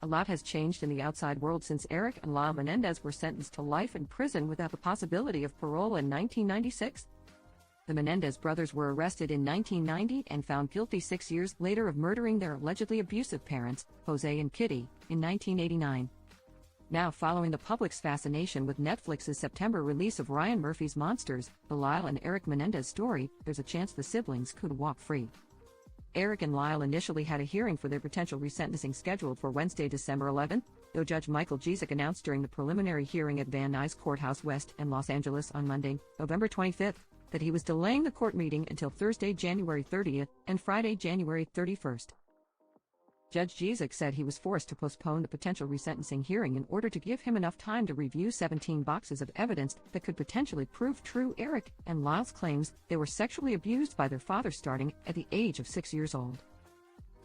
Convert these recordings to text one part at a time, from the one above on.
A lot has changed in the outside world since Erik and Lyle Menendez were sentenced to life in prison without the possibility of parole in 1996. The Menendez brothers were arrested in 1990 and found guilty 6 years later of murdering their allegedly abusive parents, Jose and Kitty, in 1989. Now, following the public's fascination with Netflix's September release of Ryan Murphy's Monsters, the Lyle and Erik Menendez story, there's a chance the siblings could walk free. Erik and Lyle initially had a hearing for their potential resentencing scheduled for Wednesday, December 11, though Judge Michael Jezik announced during the preliminary hearing at Van Nuys Courthouse West in Los Angeles on Monday, November 25, that he was delaying the court meeting until Thursday, January 30 and Friday, January 31. Judge Jezik said he was forced to postpone the potential resentencing hearing in order to give him enough time to review 17 boxes of evidence that could potentially prove true Erik and Lyle's claims they were sexually abused by their father starting at the age of 6 years old.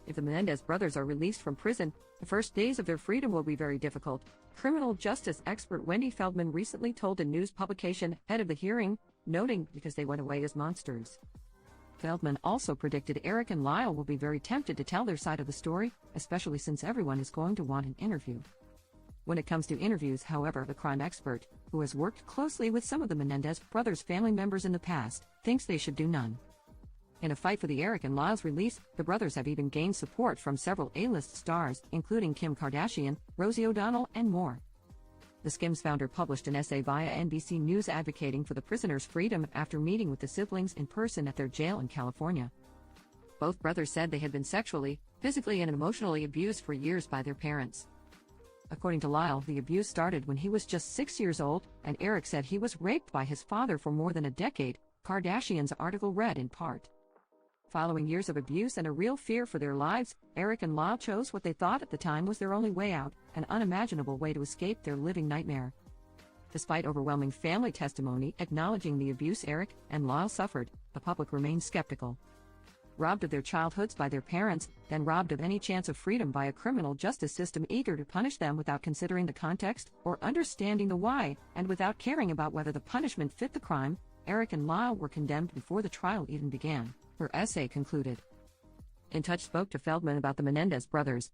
If the Menendez brothers are released from prison, the first days of their freedom will be very difficult, criminal justice expert Wendy Feldman recently told a news publication ahead of the hearing, noting because they went away as monsters. Feldman also predicted Erik and Lyle will be very tempted to tell their side of the story, especially since everyone is going to want an interview. When it comes to interviews, however, the crime expert, who has worked closely with some of the Menendez brothers' family members in the past, thinks they should do none. In a fight for the Erik and Lyle's release, the brothers have even gained support from several A-list stars, including Kim Kardashian, Rosie O'Donnell, and more. The Skims founder published an essay via NBC News advocating for the prisoners' freedom after meeting with the siblings in person at their jail in California. Both brothers said they had been sexually, physically, and emotionally abused for years by their parents. According to Lyle, the abuse started when he was just 6 years old, and Erik said he was raped by his father for more than a decade, Kardashian's article read in part. Following years of abuse and a real fear for their lives, Erik and Lyle chose what they thought at the time was their only way out, an unimaginable way to escape their living nightmare. Despite overwhelming family testimony acknowledging the abuse Erik and Lyle suffered, the public remains skeptical. Robbed of their childhoods by their parents, then robbed of any chance of freedom by a criminal justice system eager to punish them without considering the context or understanding the why, and without caring about whether the punishment fit the crime, Erik and Lyle were condemned before the trial even began, her essay concluded. In Touch spoke to Feldman about the Menendez brothers,